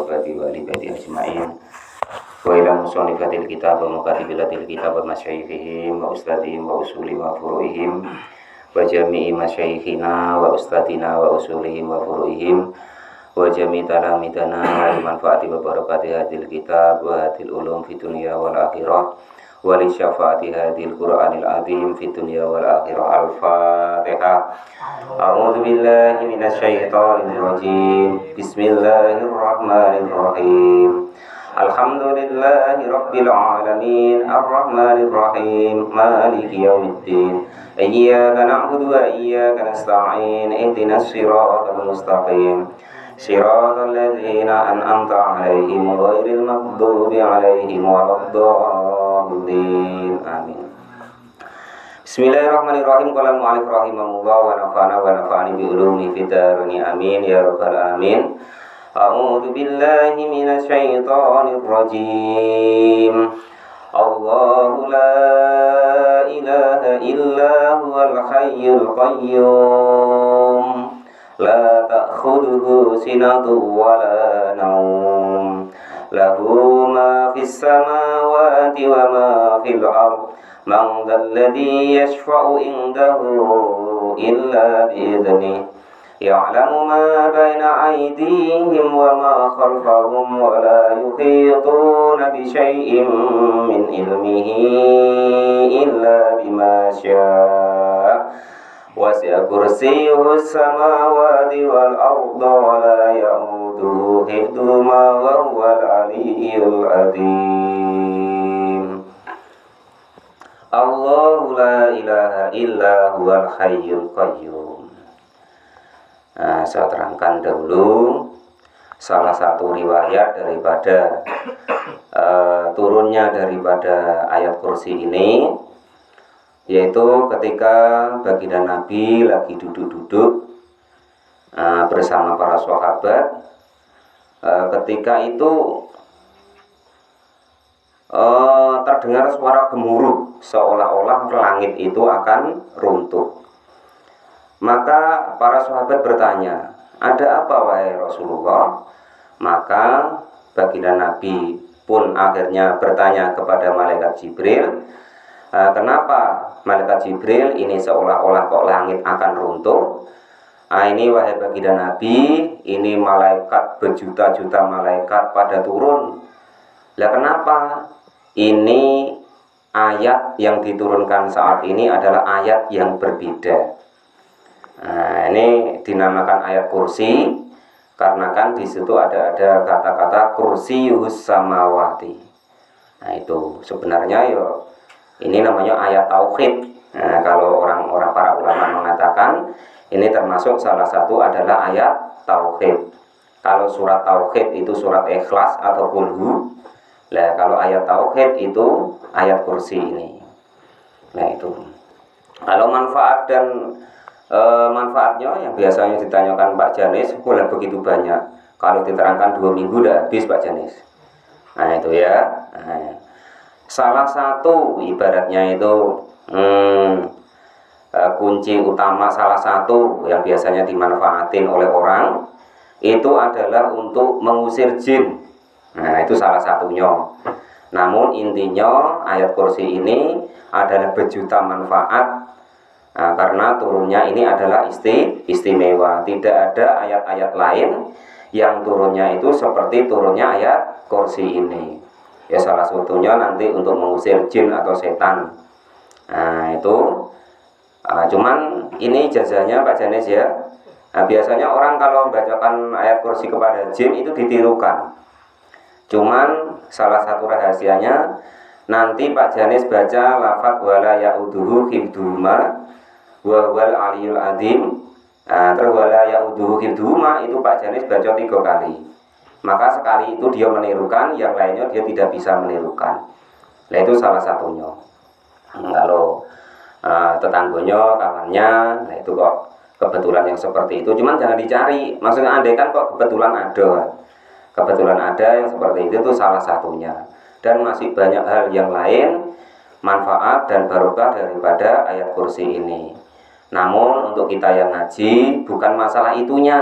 sahabati wa ali baiti ajma'in wa ila musannifatil kitab wa mukatibilatil kitab wa masyayikhihim wa ustadihim wa usuli wa furu'ihim wa jami'i masyayikhina wa ustadina wa usulihim wa furu'ihim wa jami'i talamidana wa manfaati wa barakati hadil kitab wa hadil ulum fi dunia wal akhirah wa li syafaati hadil qur'anil azim fi dunia wal akhirah. Al-Fatihah. A'udzu billahi minasy syaithanir rajim. Bismillahirrahmanirrahim. Alhamdulillahi rabbil alamin arrahmanir rahim maliki yaumiddin iyyaka na'budu wa iyyaka nasta'in ihdinas siratal mustaqim siratal ladzina an'amta 'alaihim ghairil maghdubi 'alaihim waladdallin. Amin. Bismillahirrahmanirrahim. Qala al-mu'allif rahimahullah wa nafa'ana wa nafa'ani bi ulumi fid darini amin ya rabbal alamin. A'udzu billahi minasy syaithanir rajim. Allahu la ilaha illa huwal hayyul qayyum. La ta'khudhuhu sinatun wa la nawm. Lahu ma fis samawati wa ma fil ardh. Man dzalladzi yashfa'u indahu illa bi'idhnihi. Ya'lamu ma baina aydihim wa ma khalfahum wa la yuhituna bi syai'in min ilmihi illa bima syaa. Wasi'a kursiyyuhu as-samawati wal arda wa la ya'uduhu hifdhuhuma wa huwal 'aliyyul 'azim. Allahu la ilaha illa huwal hayyul qayyum. Nah, saya terangkan dahulu salah satu riwayat daripada turunnya daripada ayat kursi ini, yaitu ketika baginda Nabi lagi duduk-duduk bersama para sahabat. Ketika itu terdengar suara gemuruh seolah-olah langit itu akan runtuh. Maka para sahabat bertanya, ada apa wahai Rasulullah? Maka baginda Nabi pun akhirnya bertanya kepada malaikat Jibril, kenapa malaikat Jibril ini seolah-olah kok langit akan runtuh? Ini wahai baginda Nabi, ini malaikat berjuta-juta malaikat pada turun. Lah kenapa? Ini ayat yang diturunkan saat ini adalah ayat yang berbeda. Nah, ini dinamakan ayat kursi karena kan di situ ada kata-kata kursiyus samawati. Nah, itu sebenarnya ini namanya ayat tauhid. Nah, kalau orang-orang para ulama mengatakan ini termasuk salah satu adalah ayat tauhid. Kalau surat tauhid itu surat Ikhlas atau Qulhu. Nah, kalau ayat tauhid itu ayat kursi ini. Nah, itu. Kalau manfaat dan manfaatnya yang biasanya ditanyakan Pak Janis boleh begitu banyak. Kalau diterangkan 2 minggu udah habis Pak Janis. Nah, itu ya. Salah satu ibaratnya itu kunci utama, salah satu yang biasanya dimanfaatin oleh orang itu adalah untuk mengusir jin. Nah, itu salah satunya. Namun intinya ayat kursi ini adalah berjuta manfaat. Nah, karena turunnya ini adalah istimewa. Tidak ada ayat-ayat lain yang turunnya itu seperti turunnya ayat kursi ini. Ya, salah satunya nanti untuk mengusir jin atau setan. Nah, itu cuman ini jazanya Pak Janis ya. Nah, biasanya orang kalau membacakan ayat kursi kepada jin itu ditirukan. Cuman salah satu rahasianya nanti Pak Janis baca lafaz wala ya'uduhu hifdhuhuma wa huwal 'aliyyul 'azim. Terus wala ya'uduhu hifdhuhuma itu Pak Janis baca 3 kali. Maka sekali itu dia menirukan, yang lainnya dia tidak bisa menirukan. Nah, itu salah satunya. Kalau tetangganya, kawannya, nah itu kok kebetulan yang seperti itu. Cuman jangan dicari. Maksudnya andai kan kok kebetulan ada yang seperti itu salah satunya. Dan masih banyak hal yang lain manfaat dan barokah daripada ayat kursi ini. Namun untuk kita yang ngaji bukan masalah itunya.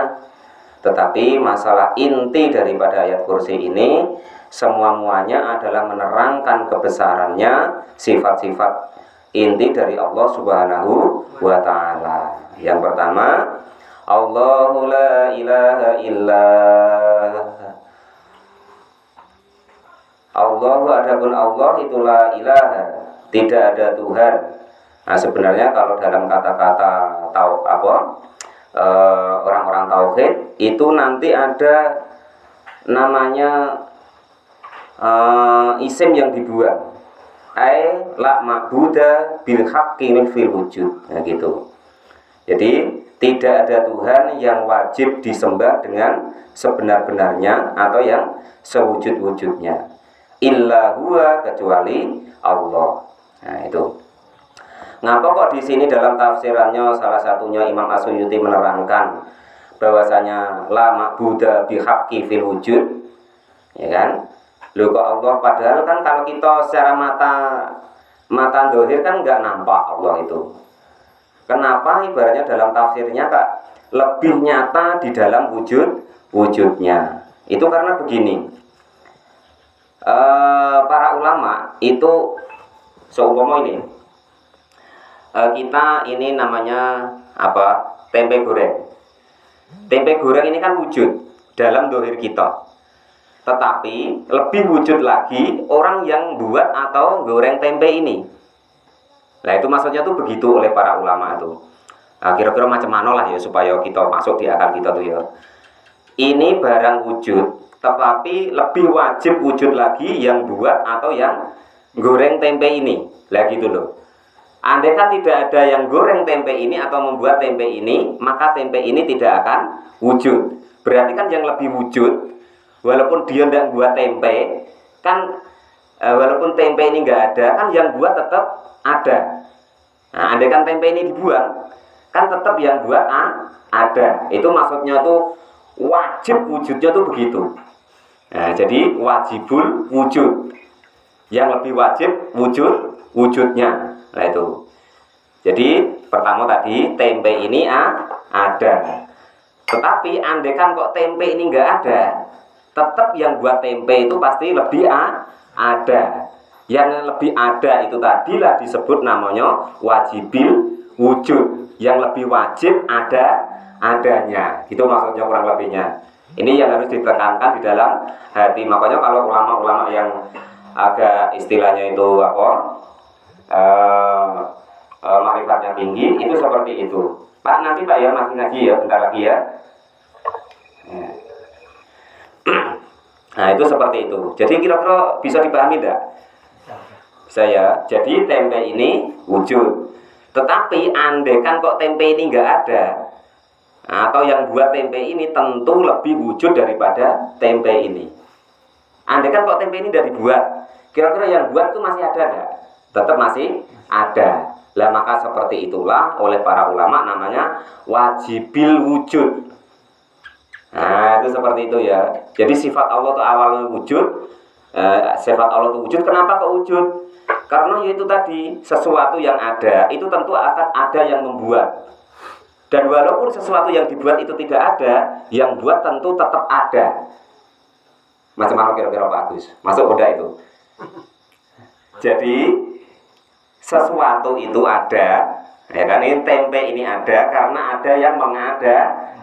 Tetapi masalah inti daripada ayat kursi ini semua-muanya adalah menerangkan kebesarannya sifat-sifat inti dari Allah Subhanahu wa taala. Yang pertama, Allahu la ilaha illa Allahu, adapun Allah itulah ilaha, tidak ada Tuhan. Nah, sebenarnya kalau dalam kata-kata orang-orang tauhid itu nanti ada namanya isim yang dibuang. La ma'buda bil haqqi fil wujud. Nah, gitu. Jadi tidak ada Tuhan yang wajib disembah dengan sebenar-benarnya atau yang sewujud-wujudnya. Illa huwa, kecuali Allah. Nah, itu. Ngapa kok di sini dalam tafsirannya salah satunya Imam As-Suyuti menerangkan bahwasanya la ma'buda bihaqqi fil wujud, ya kan? Loh, kok Allah, padahal kan kalau kita secara mata dohir kan nggak nampak Allah itu. Kenapa ibaratnya dalam tafsirnya Kak lebih nyata di dalam wujudnya? Itu karena begini. Para ulama itu seumpama ini kita ini namanya apa, tempe goreng. Tempe goreng ini kan wujud dalam dohir kita, tetapi lebih wujud lagi orang yang buat atau goreng tempe ini. Nah, itu maksudnya tuh begitu oleh para ulama itu. Nah, kira-kira macam mana lah ya supaya kita masuk di akal kita tuh ya. Ini barang wujud, tetapi lebih wajib wujud lagi yang buat atau yang goreng tempe ini. Lah gitu loh. Andai kan tidak ada yang goreng tempe ini atau membuat tempe ini, maka tempe ini tidak akan wujud. Berarti kan yang lebih wujud, walaupun dia tidak buat tempe, kan walaupun tempe ini nggak ada, kan yang buat tetap ada. Nah, andai kan tempe ini dibuang, kan tetap yang buat ada. Itu maksudnya tuh wajib wujudnya tuh begitu. Nah, jadi wajibul wujud, yang lebih wajib wujudnya. Nah, itu. Jadi pertama tadi tempe ini ada. Tetapi andaikan kok tempe ini nggak ada, tetap yang buat tempe itu pasti lebih ada. Yang lebih ada itu tadilah disebut namanya wajibil wujud, yang lebih wajib adanya. Itu maksudnya kurang lebihnya. Ini yang harus ditekankan di dalam hati. Makanya kalau ulama-ulama yang agak istilahnya itu makrifatnya tinggi, itu seperti itu. Pak, nanti Pak ya masih ngaji ya, bentar lagi ya. Nah, itu seperti itu. Jadi kira-kira bisa dipahami tidak? Bisa ya. Jadi tempe ini wujud. Tetapi andaikan kok tempe ini nggak ada, atau yang buat tempe ini tentu lebih wujud daripada tempe ini. Andaikan kok tempe ini tidak dibuat, kira-kira yang buat itu masih ada nggak? Tetap masih ada. Lah, maka seperti itulah oleh para ulama namanya wajibil wujud. Nah, itu seperti itu ya. Jadi sifat Allah itu awalnya wujud. Sifat Allah itu wujud. Kenapa kok wujud? Karena yaitu tadi sesuatu yang ada itu tentu akan ada yang membuat. Dan walaupun sesuatu yang dibuat itu tidak ada, yang buat tentu tetap ada. Macam mana kira-kira Pak Agus? Masuk udah itu. Jadi sesuatu itu ada, ya kan? Ini tempe ini ada karena ada yang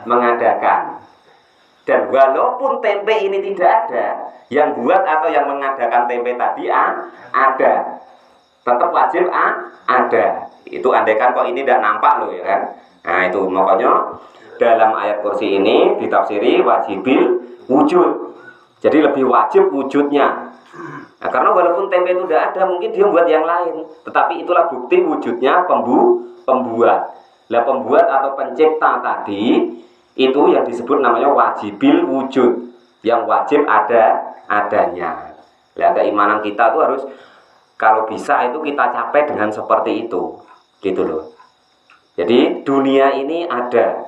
mengadakan. Dan walaupun tempe ini tidak ada, yang buat atau yang mengadakan tempe tadi ada, tetap wajib ada. Itu andaikan kok ini tidak nampak loh, ya kan? Nah, itu makanya dalam ayat kursi ini ditafsiri wajibil wujud. Jadi lebih wajib wujudnya. Nah, karena walaupun tempe itu tidak ada, mungkin dia buat yang lain. Tetapi itulah bukti wujudnya pembuat. Lah, pembuat atau pencipta tadi itu yang disebut namanya wajibil wujud, yang wajib adanya. Lah, keimanan kita tuh harus, kalau bisa itu kita capai dengan seperti itu, gitu loh. Jadi dunia ini ada.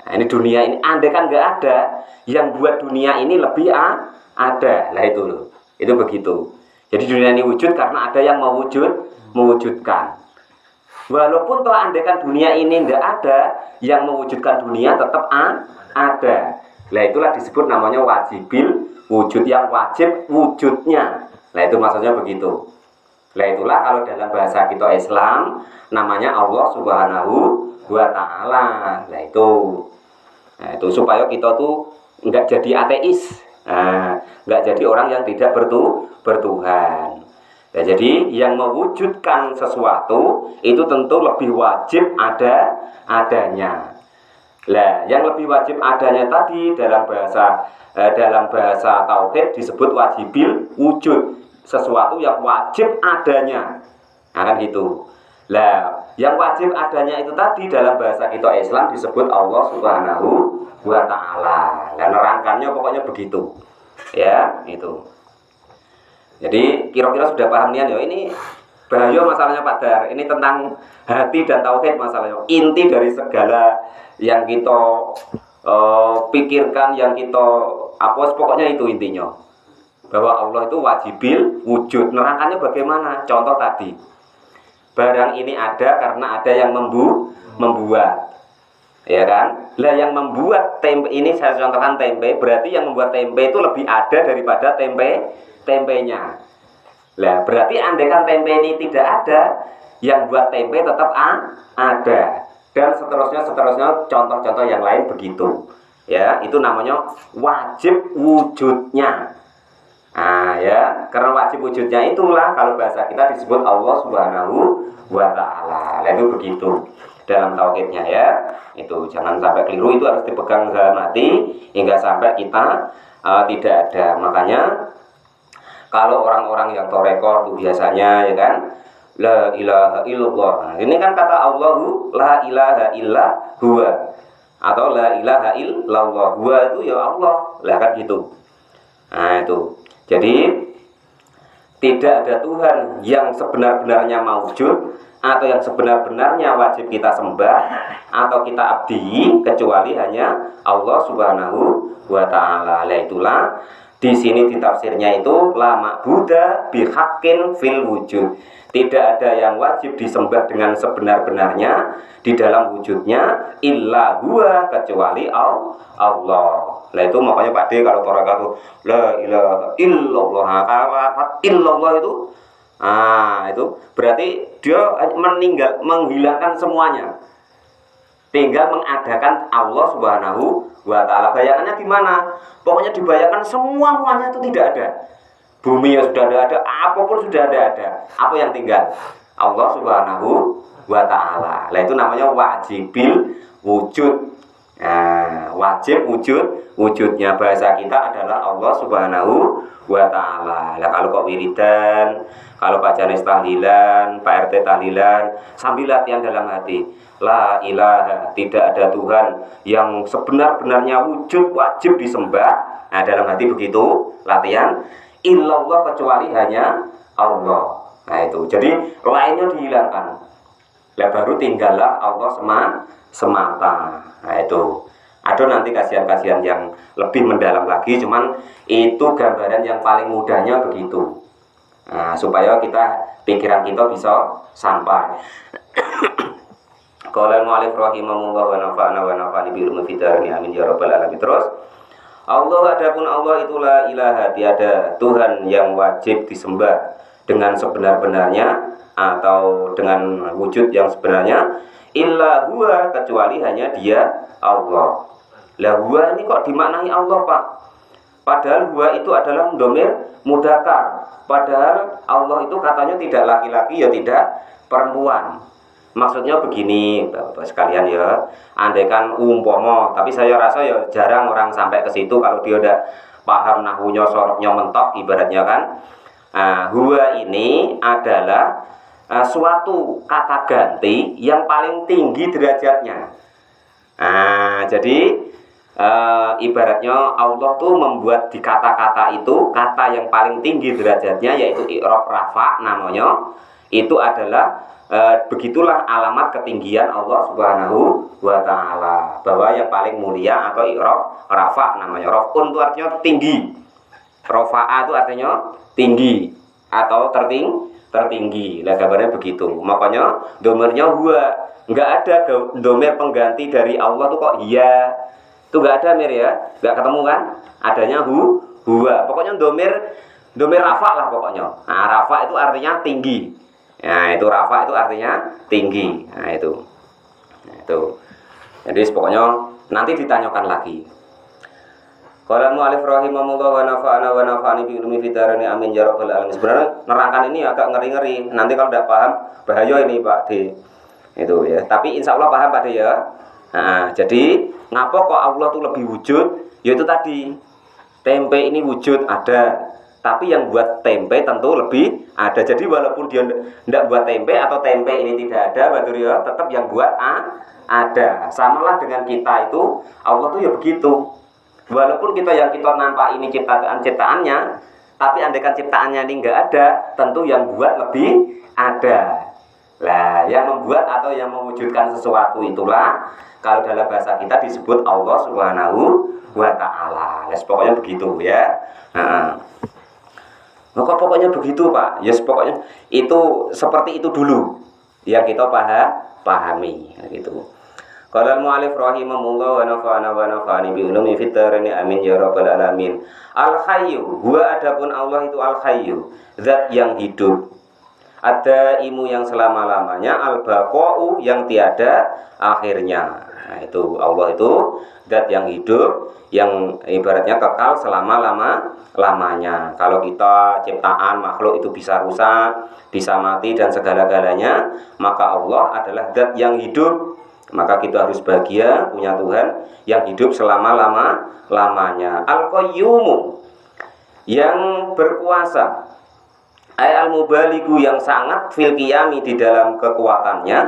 Nah, ini dunia ini, andai kan nggak ada, yang buat dunia ini lebih ada. Lah, itu loh. Itu begitu. Jadi dunia ini wujud karena ada yang mewujudkan. Walaupun toh andaikan dunia ini tidak ada, yang mewujudkan dunia tetap ada. Nah itulah disebut namanya wajibil wujud, yang wajib wujudnya. Nah itu maksudnya begitu. Nah itulah kalau dalam bahasa kita Islam namanya Allah Subhanahu wa Ta'ala. Nah itu supaya kita tuh enggak jadi ateis. Nah, enggak jadi orang yang tidak bertuhan. Ya, jadi yang mewujudkan sesuatu itu tentu lebih wajib adanya. Lah, yang lebih wajib adanya tadi dalam bahasa tauhid disebut wajibil wujud, sesuatu yang wajib adanya. Nah, kan gitu. Lah, yang wajib adanya itu tadi dalam bahasa kita Islam disebut Allah Subhanahu wa Ta'ala. Lah, nerangkannya pokoknya begitu. Ya, itu. Jadi kira-kira sudah paham nih ya, ini bahaya masalahnya Pak Dar. Ini tentang hati dan tauhid masalahnya. Inti dari segala yang kita pikirkan, yang kita pokoknya itu intinya. Bahwa Allah itu wajibil wujud. Nerangkannya bagaimana? Contoh tadi. Barang ini ada karena ada yang membuat. Ya kan? Lah yang membuat tempe ini, saya contohkan tempe, berarti yang membuat tempe itu lebih ada daripada tempenya. Lah berarti andaikan tempe ini tidak ada, yang buat tempe tetap ada. Dan seterusnya contoh-contoh yang lain begitu. Ya, itu namanya wajib wujudnya. Nah, ya, karena wajib wujudnya itulah kalau bahasa kita disebut Allah Subhanahu wa Ta'ala. Nah, itu begitu dalam tauhidnya ya. Itu jangan sampai keliru, itu harus dipegang dalam hati hingga sampai kita tidak ada. Makanya kalau orang-orang yang torekoh itu biasanya ya kan, la ilaha illallah. Nah, ini kan kata Allahu la ilaha illa huwa, atau la ilaha illallah, huwa itu ya Allah. Lah kan gitu. Nah itu. Jadi tidak ada Tuhan yang sebenar-benarnya maujud atau yang sebenar-benarnya wajib kita sembah atau kita abdi kecuali hanya Allah Subhanahu wa Ta'ala. Lah itulah di sini ditafsirnya itu la ma'buda bihaqqin fil wujud. Tidak ada yang wajib disembah dengan sebenar-benarnya di dalam wujudnya illa huwa, kecuali Allah. Lah itu makanya Pak D kalau torakat itu la ilaha illallah. Kalau lafaz illallah itu itu berarti dia menghilangkan semuanya. Tinggal mengadakan Allah Subhanahu wa Ta'ala. Bayangannya gimana? Pokoknya dibayangkan semuanya itu tidak ada. Bumi ya sudah ada, apapun sudah ada. Apa yang tinggal? Allah Subhanahu wa Ta'ala. Nah itu namanya wajibil wujud. Nah, wajib wujudnya bahasa kita adalah Allah Subhanahu wa Ta'ala. Nah kalau kok wiridan, kalau Pak Janes tahlilan, Pak RT tahlilan, sambil latihan dalam hati. La ilaha, tidak ada Tuhan yang sebenar-benarnya wujud wajib disembah. Nah dalam hati begitu latihan. Illallah, kecuali hanya Allah. Nah itu, jadi lainnya dihilangkan. Lah baru tinggallah Allah semata. Nah itu, ada nanti kajian-kajian yang lebih mendalam lagi. Cuman itu gambaran yang paling mudahnya begitu. Nah, supaya pikiran kita bisa sampai. Qala al-mu'allif rahimahullah wa nafa'ana wa nafa'ani bi ilmi fidarni amin ya rabbal alamin. Terus Allah, adapun Allah itulah ilaha, tiada Tuhan yang wajib disembah dengan sebenar-benarnya atau dengan wujud yang sebenarnya illa huwa, kecuali hanya dia Allah. Lah huwa ini kok dimaknai Allah Pak? Padahal huwa itu adalah dhamir mudzakkar. Padahal Allah itu katanya tidak laki-laki ya tidak perempuan. Maksudnya begini Bapak sekalian ya, andaikan umpama, tapi saya rasa ya jarang orang sampai ke situ kalau dia udah paham nahwunya, sorobnya mentok ibaratnya kan. Huwa ini adalah suatu kata ganti yang paling tinggi derajatnya. Jadi ibaratnya Allah tuh membuat di kata-kata itu kata yang paling tinggi derajatnya, yaitu i'rab rafa namanya. Itu adalah begitulah alamat ketinggian Allah Subhanahu wa Ta'ala, bahwa yang paling mulia atau i'rab rafa namanya. Raf'un itu artinya tinggi, rafa'a itu artinya tinggi atau tertinggi. Lah gambarnya begitu. Makanya domirnya huwa, enggak ada domir pengganti dari Allah tuh kok iya. Itu nggak ada mir ya, nggak ketemu kan? Adanya huwa. Pokoknya domir rafa lah pokoknya. Nah, rafa itu artinya tinggi. Nah, itu rafa itu artinya tinggi. Nah, itu. Nah, itu. Jadi pokoknya nanti ditanyakan lagi. Qala mu'alif rahimahullah wa nafa'ana wa nafa'ani bi ilmi fitarani amin ya rabbal alamin. Sebenarnya nerangkan ini agak ngeri-ngeri. Nanti kalau tidak paham bahaya ini Pak D. Itu ya. Tapi insya Allah paham Pak D ya. Nah, jadi ngapa kok Allah tuh lebih wujud? Yaitu tadi tempe ini wujud ada, tapi yang buat tempe tentu lebih ada. Jadi walaupun dia tidak buat tempe atau tempe ini tidak ada, Batur ya, tetap yang buat ada. Samalah dengan kita itu, Allah tuh ya begitu. Walaupun kita yang kita nampak ini ciptaan-ciptaannya, tapi andaikan ciptaannya ini enggak ada, tentu yang buat lebih ada. Lah, yang membuat atau yang mewujudkan sesuatu itulah kalau dalam bahasa kita disebut Allah Subhanahu wa Ta'ala. Ya, pokoknya begitu ya. Nah, maka pokoknya begitu Pak. Ya, pokoknya itu seperti itu dulu yang kita pahami gitu. Qala al-mu'allif rahimahullah wa nafa'ana wa nafa'ani bi ulumi fid dharain amin ya rabbal alamin. Al-hayyu huwa adapun Allah itu al-hayyu, zat yang hidup. Ada imu yang selama-lamanya, al-baqa'u yang tiada akhirnya. Nah, itu Allah itu zat yang hidup, yang ibaratnya kekal selama-lamanya. Kalau kita ciptaan makhluk itu bisa rusak, bisa mati dan segala-galanya, maka Allah adalah zat yang hidup. Maka kita harus bahagia punya Tuhan yang hidup selama-lamanya. Al-Qayyumu yang berkuasa, al-mubaligu yang sangat fil qiyami di dalam kekuatannya,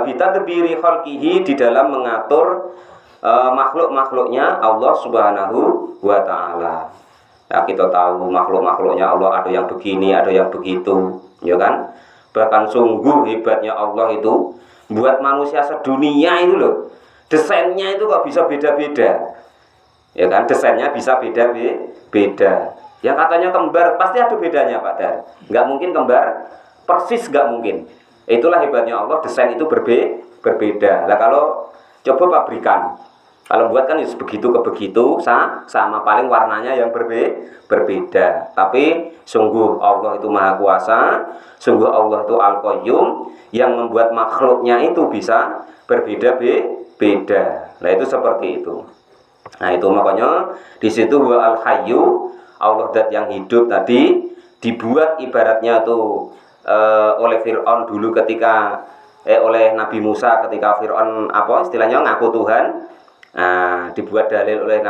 bitadbiri khalqihi di dalam mengatur makhluk-makhluknya Allah Subhanahu wa Ta'ala. Nah, kita tahu makhluk-makhluknya Allah ada yang begini, ada yang begitu, ya kan? Bahkan sungguh hebatnya Allah itu buat manusia sedunia itu loh. Desainnya itu kok bisa beda-beda. Ya kan, desainnya bisa beda-beda. Yang katanya kembar pasti ada bedanya Pak Dar. Nggak mungkin kembar persis, nggak mungkin. Itulah hebatnya Allah, desain itu berbeda. Lah kalau coba pabrikan, kalau buat kan begitu ke begitu sama paling warnanya yang berbeda. Tapi sungguh Allah itu Maha Kuasa, sungguh Allah itu Al-Qayyum yang membuat makhluknya itu bisa berbeda-beda. Nah itu seperti itu. Nah itu makanya di situ wa Al-Hayyu, Allah zat yang hidup tadi dibuat ibaratnya tuh oleh Fir'aun dulu ketika oleh Nabi Musa ketika Fir'aun istilahnya ngaku Tuhan. Nah, dibuat dalil oleh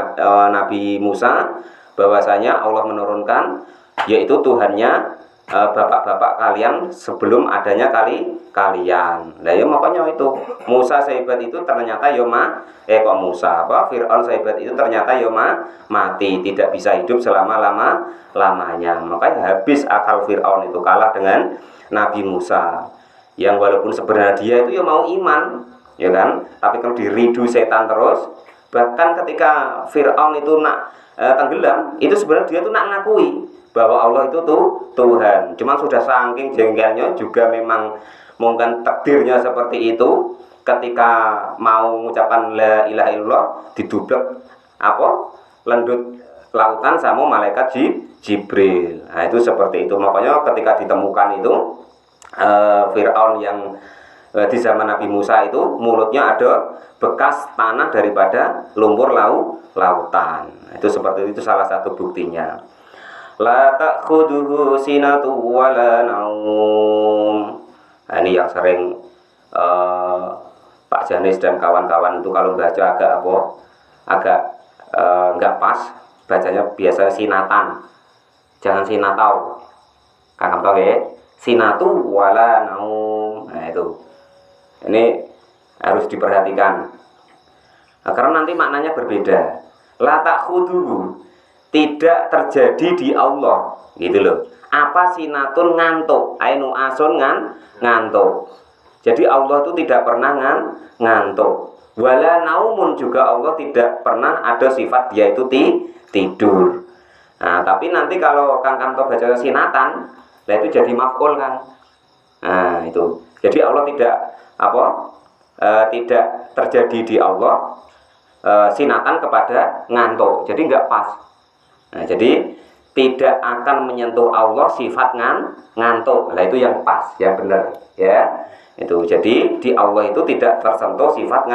Nabi Musa bahwasanya Allah menurunkan yaitu Tuhannya bapak-bapak kalian sebelum adanya kalian. Nah ya makanya itu Musa sehebat itu ternyata Fir'aun sehebat itu ternyata mati, tidak bisa hidup selama-lamanya. Makanya habis akal Fir'aun itu kalah dengan Nabi Musa. Yang walaupun sebenarnya dia itu mau iman, ya kan? Tapi kalau diridu setan terus, bahkan ketika Fir'aun itu nak tenggelam, itu sebenarnya dia tuh nak ngakui bahwa Allah itu tuh Tuhan. Cuma sudah saking jengkelnya juga memang mungkin takdirnya seperti itu. Ketika mau mengucapkan la ilaha illallah didublek lendut lautan sama malaikat Jibril. Nah itu seperti itu. Makanya ketika ditemukan itu Fir'aun yang di zaman Nabi Musa itu mulutnya ada bekas tanah daripada lumpur lautan. Itu seperti itu salah satu buktinya. La ta'khuduhu sinatu wala naum. Nah, ini yang sering Pak Janis dan kawan-kawan itu kalau baca agak nggak pas bacanya, biasanya sinatan, jangan sinatau. Kakak tahu ya, sinatu wala naum. Nah itu ini harus diperhatikan karena nanti maknanya berbeda. La ta'khuduhu tidak terjadi di Allah gitu loh. Apa sinatun ngantuk, ainu asun ngantuk. Jadi Allah itu tidak pernah ngantuk. Wala naumun juga Allah tidak pernah ada sifat dia itu tidur. Nah, tapi nanti kalau Kang Kanto baca sinatan, nah itu jadi maf'ul Kang. Nah, itu. Jadi Allah tidak tidak terjadi di Allah sinatan kepada ngantuk. Jadi nggak pas. Nah, jadi tidak akan menyentuh Allah sifat ngantuk. Nah, itu yang pas, yang benar, ya. Itu. Jadi di Allah itu tidak tersentuh sifat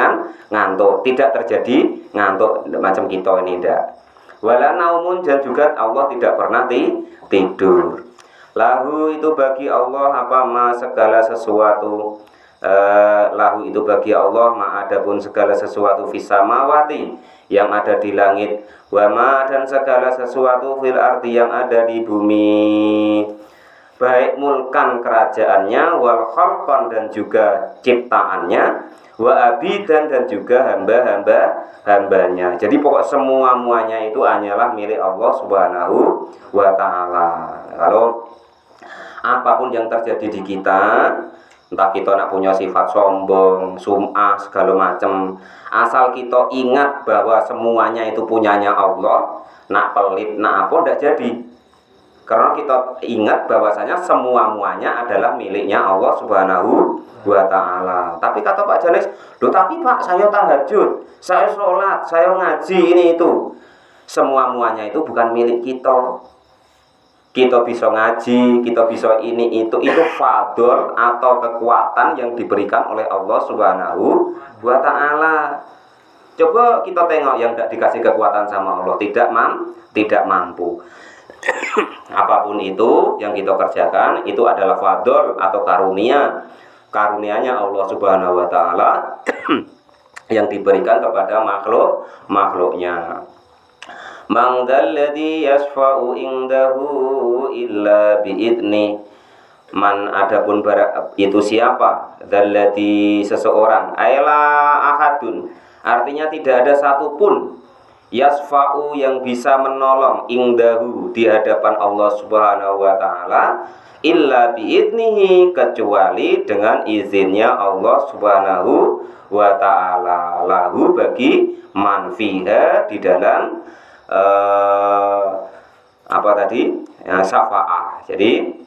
ngantuk, tidak terjadi ngantuk macam kita ini tidak. Wala naumun, dan juga Allah tidak pernah tidur. Lahu itu bagi Allah apa ma segala sesuatu. Lahu itu bagi Allah ma adapun segala sesuatu fis samawati yang ada di langit, wa ma dan segala sesuatu fil ardi yang ada di bumi, baik mulkan kerajaannya, wal khalqan dan juga ciptaannya, wa abidan dan juga hambanya. Jadi pokok muanya itu hanyalah milik Allah Subhanahu wa ta'ala. Kalau apapun yang terjadi di kita, entah kita nak punya sifat sombong, sum'ah, segala macam, asal kita ingat bahwa semuanya itu punyanya Allah, nak pelit, nak apa, tidak jadi. Karena kita ingat bahwasanya muanya adalah miliknya Allah Subhanahu wa ta'ala. Tapi kata Pak Janes, loh tapi Pak, saya tahajud, saya sholat, saya ngaji, ini itu. Muanya itu bukan milik kita. Kita bisa ngaji, kita bisa ini itu fadl atau kekuatan yang diberikan oleh Allah Subhanahu wa ta'ala. Coba kita tengok yang tidak dikasih kekuatan sama Allah, tidak mampu. Apapun itu yang kita kerjakan itu adalah fadl atau karunianya Allah Subhanahu wa ta'ala yang diberikan kepada makhluknya. Man dzalladzi yashfa'u indahu illa bi'idni. Man adapun itu siapa? Dzalladzi seseorang, aila ahadun, artinya tidak ada satupun yasfa'u yang bisa menolong indahu di hadapan Allah Subhanahu wa ta'ala illa bi'idnihi, kecuali dengan izinnya Allah Subhanahu wa ta'ala, lahu bagi man fiha di dalam syafa'ah. Jadi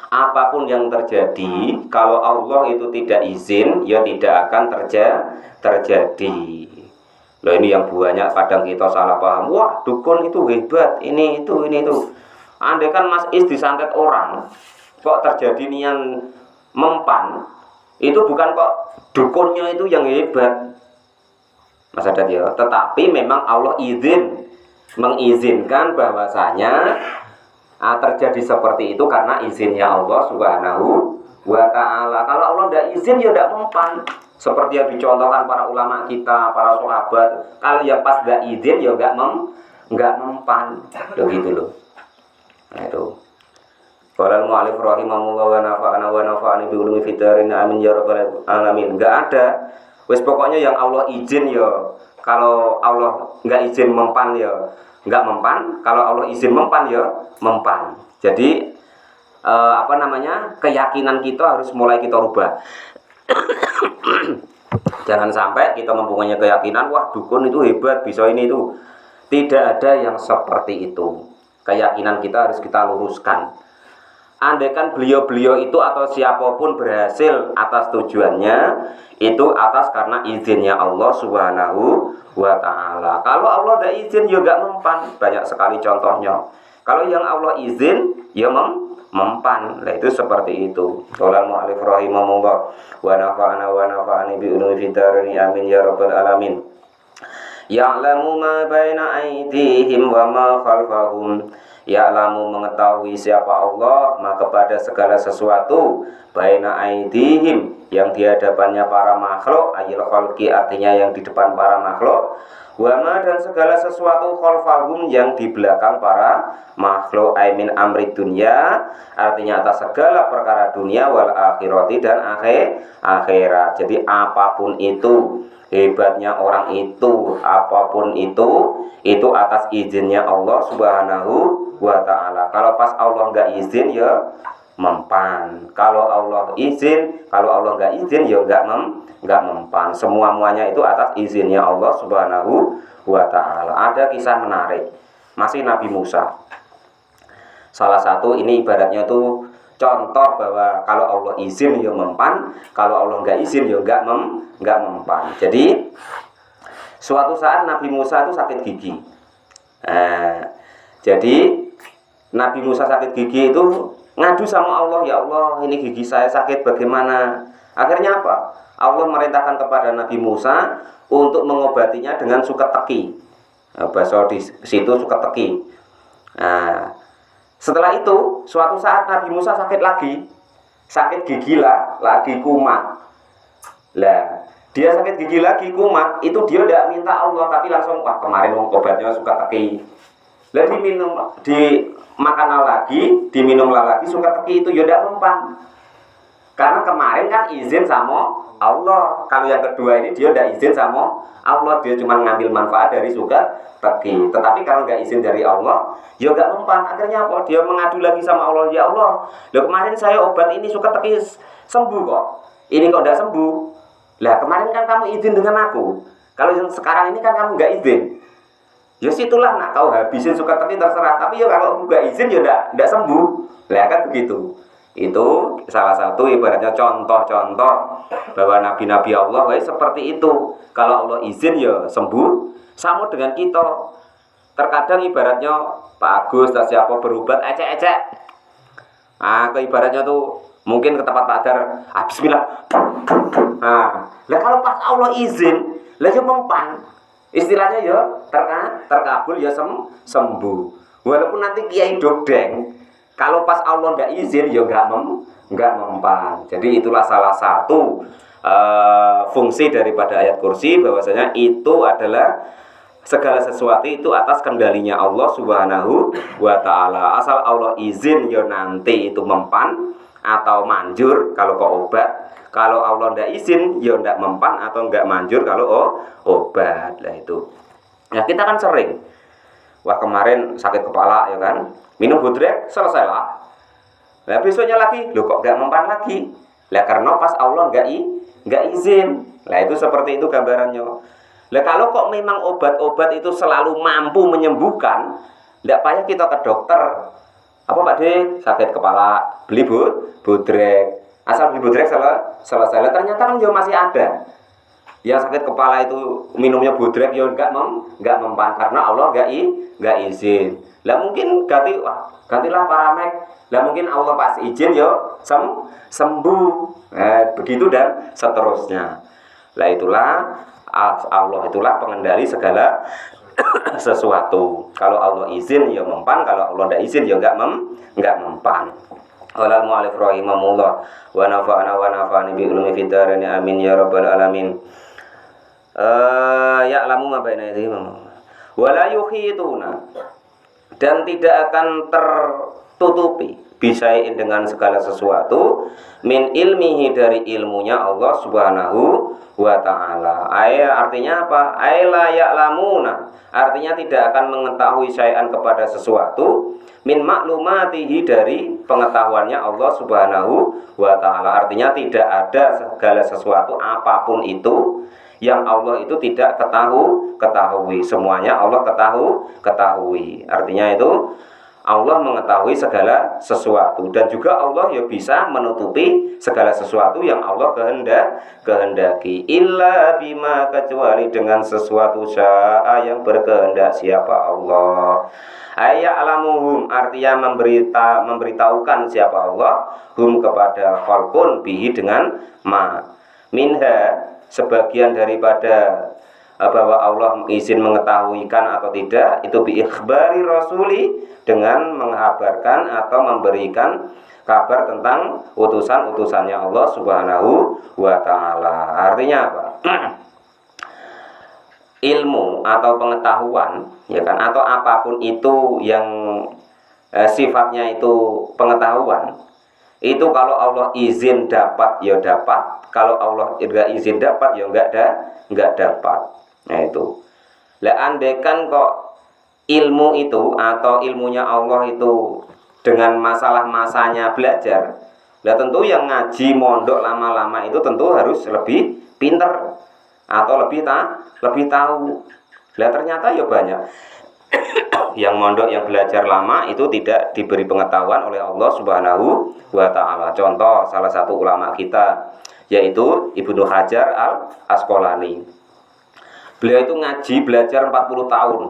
apapun yang terjadi, kalau Allah itu tidak izin, ya tidak akan terjadi. Loh, ini yang banyak kadang kita salah paham. Wah, dukun itu hebat, ini itu. Andai kan Mas Is disantet orang, kok terjadi nian mempan, itu bukan kok dukunnya itu yang hebat, Mas Adat ya. Tetapi memang Allah mengizinkan bahwasanya terjadi seperti itu karena izinnya Allah Subhanahu wa ta'ala. Kalau Allah tidak izin ya tidak mempan. Seperti yang dicontohkan para ulama kita, para sahabat. Kalau yang pas tidak izin ya enggak mempan. Begitu loh. Nah itu. Qala al-mu'allif rahimahullah wa nafa'ani bi ulumi fitarin amin ya rabbal alamin. Enggak ada. Wis pokoknya yang Allah izin ya. Kalau Allah enggak izin mempan ya enggak mempan. Kalau Allah izin mempan ya mempan. Jadi keyakinan kita harus mulai kita rubah. Jangan sampai kita mempunyai keyakinan, wah dukun itu hebat, bisa ini itu. Tidak ada yang seperti itu. Keyakinan kita harus kita luruskan. Andaikan beliau-beliau itu atau siapapun berhasil atas tujuannya, itu atas karena izinnya Allah Subhanahu wa ta'ala. Kalau Allah tidak izin juga mempan. Banyak sekali contohnya. Kalau yang Allah izin ya mempan. Nah itu seperti itu. Qala al-mu'allif rahimahullah wa nafa'ani bi ulumi fitarini amin ya rabbal alamin. Ya'lamu ma baina aydihim wa ma khalfahum. Ya'lamu mengetahui siapa Allah ma kepada segala sesuatu baina aydihim yang di hadapannya para makhluk, ayil khalqi artinya yang di depan para makhluk, wa ma dan segala sesuatu khalfahum yang di belakang para makhluk, aimin amri dunya artinya atas segala perkara dunia wal akhirati dan akhirat. Jadi apapun itu, hebatnya orang itu, apapun itu atas izinnya Allah Subhanahu wa ta'ala. Kalau pas Allah enggak izin ya mempan. Kalau Allah izin, kalau Allah enggak izin ya enggak mempan. Muanya itu atas izinnya Allah Subhanahu wa ta'ala. Ada kisah menarik. Masih Nabi Musa. Salah satu ini ibaratnya itu contoh bahwa kalau Allah izin ya mempan, kalau Allah enggak izin ya enggak mempan. Jadi Suatu saat Nabi Musa itu sakit gigi. Jadi Nabi Musa sakit gigi itu ngadu sama Allah, ya Allah ini gigi saya sakit bagaimana? Akhirnya apa? Allah merintahkan kepada Nabi Musa untuk mengobatinya dengan suket teki. Bahasa di situ suket teki. Setelah itu suatu saat Nabi Musa sakit lagi, sakit gigi lagi kumat. Lah dia sakit gigi lagi kumat, itu dia tidak minta Allah tapi langsung wah kemarin obatnya suket teki. Lah diminumlah lagi suket teki itu ya tidak mempan. Karena kemarin kan izin sama Allah. Kalau yang kedua ini dia tidak izin sama Allah, dia cuma ngambil manfaat dari suket teki. Tetapi kalau nggak izin dari Allah, ya nggak mempan. Akhirnya apa? Dia mengadu lagi sama Allah, ya Allah, loh kemarin saya obat ini suket teki sembuh kok, ini kok tidak sembuh. Lah kemarin kan kamu izin dengan aku, kalau yang sekarang ini kan kamu nggak izin. Ya situlah nak kau habisin suket teki terserah. Tapi ya kalau aku nggak izin ya tidak sembuh. Lah kan begitu. Itu salah satu ibaratnya contoh-contoh bahwa nabi-nabi Allah seperti itu. Kalau Allah izin ya sembuh. Sama dengan kita. Terkadang ibaratnya Pak Agus atau siapa berobat ecek-ecek. Ibaratnya tuh mungkin ke tempat Pak Dar, bismillah. Lah kalau pas Allah izin, lah ya mempan. Istilahnya ya terkabul ya sembuh. Walaupun nanti kiai dogdeng, kalau pas Allah nggak izin ya nggak mempan. Jadi itulah salah satu fungsi daripada ayat kursi, bahwasanya itu adalah segala sesuatu itu atas kendalinya Allah Subhanahu wa ta'ala. Asal Allah izin ya nanti itu mempan atau manjur kalau kok obat. Kalau Allah ndak izin, ya ndak mempan atau nggak manjur kalau obat. Lah itu. Ya kita kan sering. Wah kemarin sakit kepala ya kan, minum bodrek selesai lah. Lah besoknya lagi, loh kok nggak mempan lagi? Lah karena pas Allah nggak izin. Lah itu seperti itu gambarannya. Lah kalau kok memang obat-obat itu selalu mampu menyembuhkan, ndak payah kita ke dokter. Apa Pak De? Sakit kepala, beli bodrek. Asal beli bodrek selesai. Ternyata kan ya masih ada yang sakit kepala itu minumnya bodrek ya nggak mempan karena Allah nggak izin. Lah mungkin gantilah Paramek. Lah mungkin Allah pas izin ya sembuh. Begitu dan seterusnya. Lah itulah Allah itulah pengendali segala sesuatu. Kalau Allah izin ya mempan, kalau Allah nggak izin ya nggak mempan. Qala al-mu'allif rahimahullah wa nafa'ani bi ulumi fid dharain amin ya rabbal alamin. Ya'lamu ma baina aydihim wa la yuhituna, dan tidak akan tertutupi bisain dengan segala sesuatu min ilmihi dari ilmunya Allah Subhanahu wa ta'ala. Artinya apa? La ya'lamuna, artinya tidak akan mengetahui syai'an kepada sesuatu min maklumatihi, dari pengetahuannya Allah Subhanahu wa ta'ala. Artinya tidak ada segala sesuatu apapun itu yang Allah itu tidak ketahui. Semuanya Allah ketahui. Artinya itu Allah mengetahui segala sesuatu, dan juga Allah ya bisa menutupi segala sesuatu yang Allah kehendaki. Illa bima, kecuali dengan sesuatu syaa yang berkehendak siapa Allah. Aya'lamuhum, artinya memberitahukan siapa Allah hum kepada khalqun bihi dengan ma. Minha, sebagian daripada bahwa Allah izin mengetahuikan atau tidak itu bi ikhbari rasuli, dengan menghabarkan atau memberikan kabar tentang utusan-utusannya Allah Subhanahu wa ta'ala. Artinya apa? Ilmu atau pengetahuan ya kan, atau apapun itu yang sifatnya itu pengetahuan, itu kalau Allah izin dapat ya dapat, kalau Allah enggak izin dapat ya enggak dapat. Nah itu. Lah andaikan kok ilmu itu atau ilmunya Allah itu dengan masalah-masanya belajar, lah tentu yang ngaji mondok lama-lama itu tentu harus lebih pinter atau lebih tahu. Lah ternyata ya banyak yang mondok yang belajar lama itu tidak diberi pengetahuan oleh Allah Subhanahu wa ta'ala. Contoh salah satu ulama kita yaitu Ibnu Hajar al-Asqalani. Beliau itu ngaji belajar 40 tahun.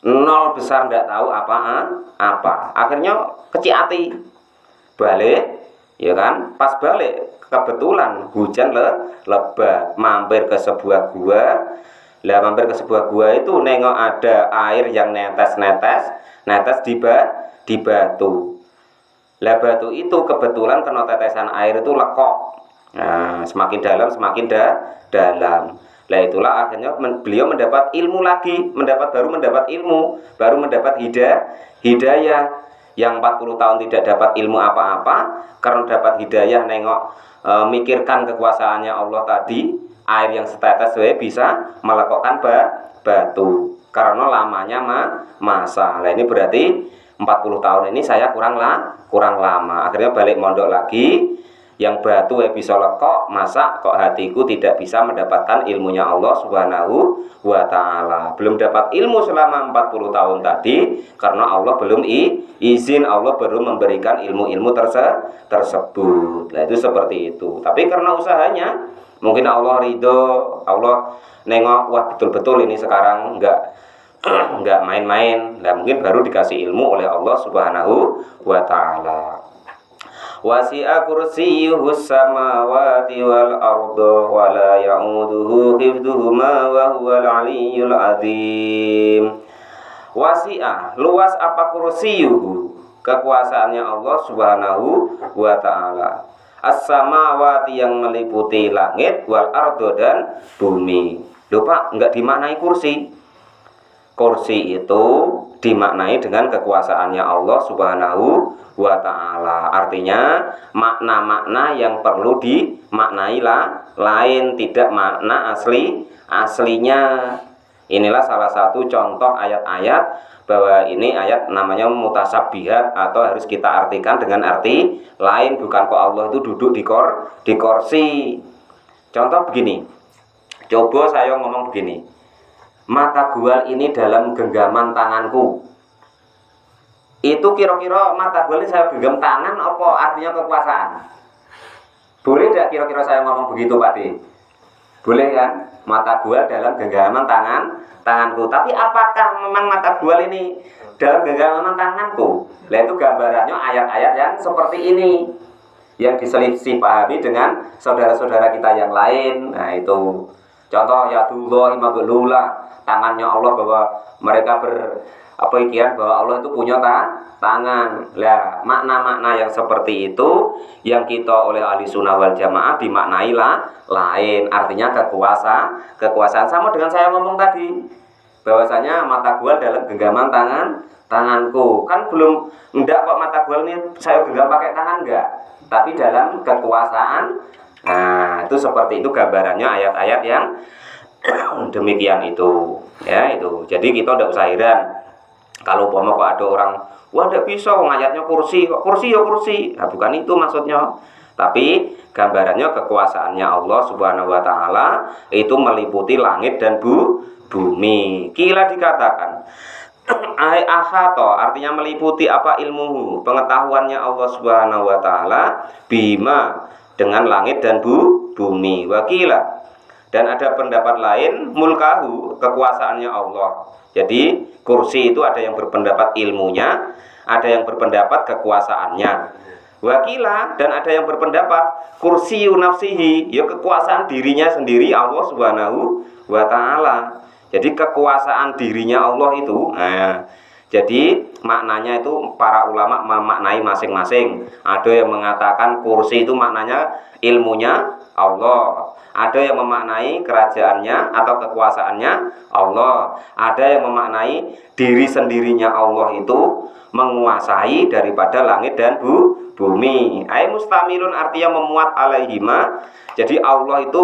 Nol besar nggak tahu apa. Akhirnya kecil hati. Balik, ya kan? Pas balik kebetulan hujan lebat, mampir ke sebuah gua. Lah mampir ke sebuah gua itu nengok ada air yang netes di batu. Lah batu itu kebetulan kena tetesan air itu lekok. Nah, semakin dalam dalam. Lah itulah akhirnya beliau mendapat ilmu lagi, baru mendapat ilmu, baru mendapat hidayah. Yang 40 tahun tidak dapat ilmu apa-apa, karena dapat hidayah nengok mikirkan kekuasaannya Allah tadi, air yang setetes bisa melekokkan batu. Karena lamanya masa. Nah ini berarti 40 tahun ini saya kurang lama. Akhirnya balik mondok lagi. Yang batu bisa lekok, masa kok hatiku tidak bisa mendapatkan ilmunya Allah Subhanahu wa ta'ala. Belum dapat ilmu selama 40 tahun tadi karena Allah belum izin, Allah baru memberikan ilmu-ilmu tersebut. Nah itu seperti itu. Tapi karena usahanya, mungkin Allah ridho, Allah nengok, wah betul-betul ini sekarang enggak main-main. Nah mungkin baru dikasih ilmu oleh Allah Subhanahu wa ta'ala. Wasi'a kursiyyuhu samawati wal arda wa la ya'uduhu hifdhuhuma wa huwal 'aliyyul 'azim. Wasi'a, luas apa kursiyyuhu, kekuasaannya Allah Subhanahu wa ta'ala. As-samawati yang meliputi langit, wal arda dan bumi. Loh Pak, enggak dimaknai kursi. Kursi itu dimaknai dengan kekuasaannya Allah Subhanahu wa ta'ala. Artinya makna-makna yang perlu dimaknai lain, tidak makna aslinya. Inilah salah satu contoh ayat-ayat bahwa ini ayat namanya mutasabbihat atau harus kita artikan dengan arti lain, bukan kok Allah itu duduk di kursi. Contoh begini. Coba saya ngomong begini. Mata gual ini dalam genggaman tanganku. Itu kira-kira mata gual ini saya genggam tangan apa artinya kekuasaan? Boleh tidak kira-kira saya ngomong begitu Pak D? Boleh kan? Mata gual dalam genggaman tanganku. Tapi apakah memang mata gual ini dalam genggaman tanganku? Nah itu gambarannya ayat-ayat yang seperti ini, yang diselisih pahami dengan saudara-saudara kita yang lain. Nah itu contoh yadullah maghlula, tangannya Allah, bahwa mereka berpikiran bahwa Allah itu punya tangan. Lah makna-makna yang seperti itu yang kita oleh ahli sunnah wal jamaah dimaknai lain, artinya kekuasaan. Sama dengan saya ngomong tadi, bahwasanya mata gua dalam genggaman tanganku. Kan belum enggak kok mata gua ini saya genggam pakai tangan enggak, tapi dalam kekuasaan. Nah, itu seperti itu gambarannya ayat-ayat yang demikian itu. Ya, itu. Jadi kita tidak usah heran kalau umpama kok ada orang, wah tidak bisa ayatnya kursi, kok kursi ya kursi. Nah, bukan itu maksudnya. Tapi gambarannya kekuasaannya Allah Subhanahu wa taala itu meliputi langit dan bumi. Kila dikatakan ai ahato, artinya meliputi apa ilmuhu, pengetahuannya Allah Subhanahu wa taala bima, dengan langit dan bumi. Wakila, dan ada pendapat lain mulkahu, kekuasaannya Allah. Jadi kursi itu ada yang berpendapat ilmunya, ada yang berpendapat kekuasaannya. Wakila, dan ada yang berpendapat kursi nafsihi, ya kekuasaan dirinya sendiri Allah Subhanahu wa taala. Jadi kekuasaan dirinya Allah itu. Nah, jadi maknanya itu para ulama memaknai masing-masing. Ada yang mengatakan kursi itu maknanya ilmunya Allah. Ada yang memaknai kerajaannya atau kekuasaannya Allah. Ada yang memaknai diri sendirinya Allah itu menguasai daripada langit dan bumi. Ai mustamilun, artinya memuat alaihima. Jadi Allah itu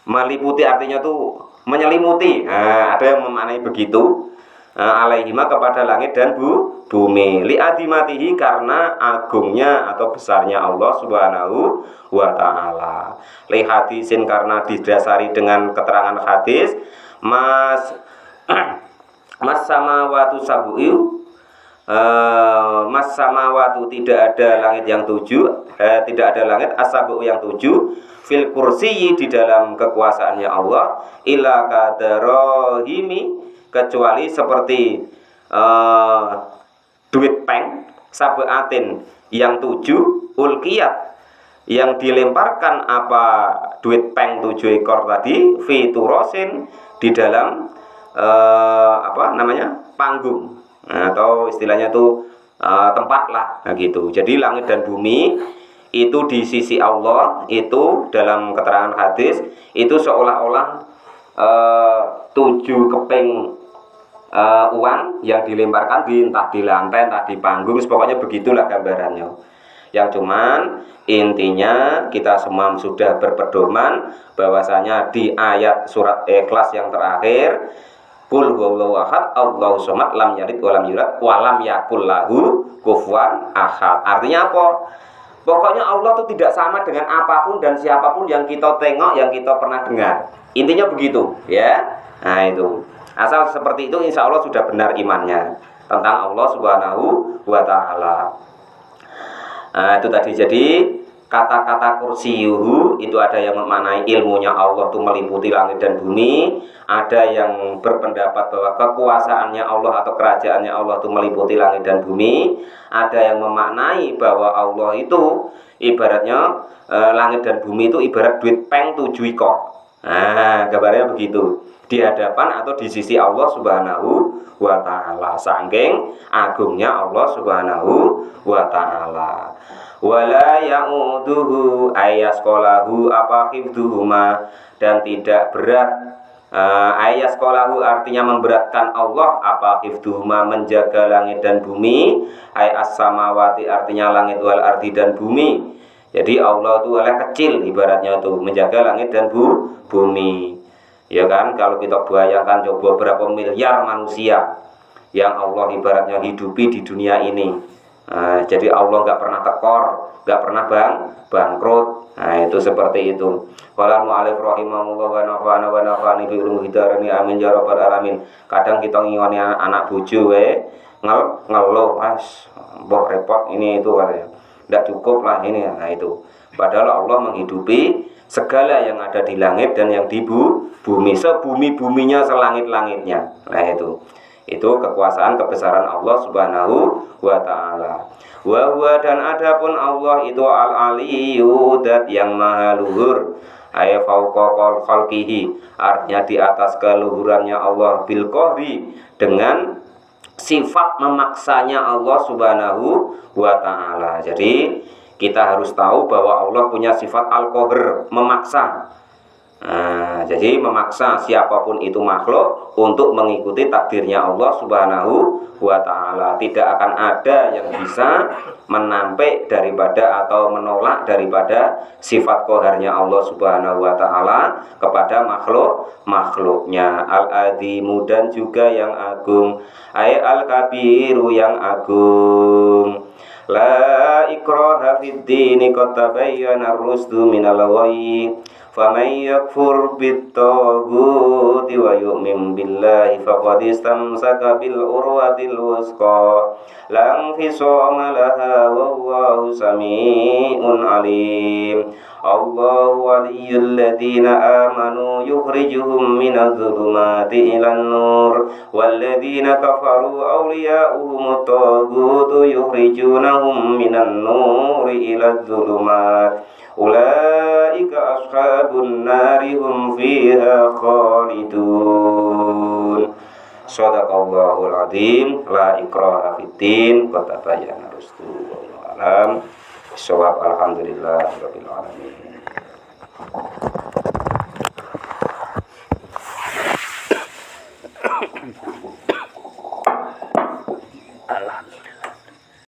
meliputi, artinya itu menyelimuti. Nah, ada yang memaknai begitu. Alaihima, kepada langit dan bumi, li'adimatihi, karena agungnya atau besarnya Allah Subhanahu wa ta'ala. Li hadisin, karena didasari dengan keterangan hadis, mas samawatu sab'u, mas samawatu, tidak ada langit yang tujuh, tidak ada langit as-sab'u yang tujuh, fil kursiyi, di dalam kekuasaannya Allah, illa kadarahimi, kecuali seperti duit peng, sab'atin yang tujuh, ulkiyat, yang dilemparkan apa duit peng 7 ekor tadi, fiturosin, di dalam panggung, atau istilahnya itu tempat lah, gitu. Jadi langit dan bumi itu di sisi Allah itu dalam keterangan hadis itu seolah-olah 7 keping uang yang dilemparkan entah di lantai, entah di panggung, pokoknya begitulah gambarannya. Yang cuman intinya kita semua sudah berpedoman bahwasanya di ayat surat Ikhlas yang terakhir, Qul huwallahu ahad, Allahu somad, lam yalid wa lam yulad wa lam yakul lahu kufuwan ahad. Artinya apa? Pokoknya Allah itu tidak sama dengan apapun dan siapapun yang kita tengok, yang kita pernah dengar. Intinya begitu, ya. Nah itu. Asal seperti itu insya Allah sudah benar imannya tentang Allah Subhanahu wa Ta'ala. Nah itu tadi. Jadi kata-kata kursiyuhu itu ada yang memaknai ilmunya Allah itu meliputi langit dan bumi, ada yang berpendapat bahwa kekuasaannya Allah atau kerajaannya Allah itu meliputi langit dan bumi, ada yang memaknai bahwa Allah itu ibaratnya langit dan bumi itu ibarat duit peng 7 ekor. Nah gambarnya begitu, di hadapan atau di sisi Allah Subhanahu wa Ta'ala, saking agungnya Allah Subhanahu wa Ta'ala. Wala ya'uduhu ayasqalahu apa hifduhuma, dan tidak berat ayasqalahu artinya memberatkan Allah, apa hifduhuma menjaga langit dan bumi, ay as-samawati artinya langit wal ardi dan bumi. Jadi Allah itu oleh kecil ibaratnya itu menjaga langit dan bumi. Ya kan, kalau kita bayangkan coba berapa miliar manusia yang Allah ibaratnya hidupi di dunia ini. Jadi Allah nggak pernah tekor, nggak pernah bangkrut. Nah itu seperti itu. Qala mu'alif rahimahullah wa nafa'ana wa nafa'ani bi ulumi hidarani amin ya rabbal alamin. Kadang kita ngingoni anak bojo ngeluh, mbok repot ini itu katanya. Nggak cukup lah ini. Nah itu. Padahal Allah menghidupi segala yang ada di langit dan yang di bumi, sebumi-buminya, selangit-langitnya. Nah itu kekuasaan kebesaran Allah Subhanahu wa Ta'ala. Wa huwa, dan adapun Allah itu al-aliyyu, dat yang maha luhur, ay fauqa khalqihi, artinya di atas keluhurannya Allah, bil qahri, dengan sifat memaksanya Allah Subhanahu wa Ta'ala. Jadi kita harus tahu bahwa Allah punya sifat al-qahr, memaksa. Jadi memaksa siapapun itu makhluk untuk mengikuti takdirnya Allah Subhanahu wa Ta'ala. Tidak akan ada yang bisa menampik daripada atau menolak daripada sifat qaharnya Allah Subhanahu wa Ta'ala kepada makhluknya. Al-azimu, dan juga yang agung, ay al-kabiru, yang agung. La ikraha fid dini qad tabayyana ar-rusdu minal ghayy. Faman yakfur bit-taghuti wa yu'min billahi faqad istamsaka bil urwatil wusqa la infisama laha wallahu sami'un alim. Allahu waliyyul ladzina amanu yukhrijuhum minadh dhulumati ilan nur wal ladzina kafaru awliya'uhumut taghutu yukhrijunahum minan nuri iladh dhulumat. Ulaika ashabun nari hum fiha khalidun. Shadaqallahul adzim. La ikraha fiddin, qad tabayyana rusdu. Wallahu a'lam. Shawab. Alhamdulillahirabbil alamin. Alhamdulillah.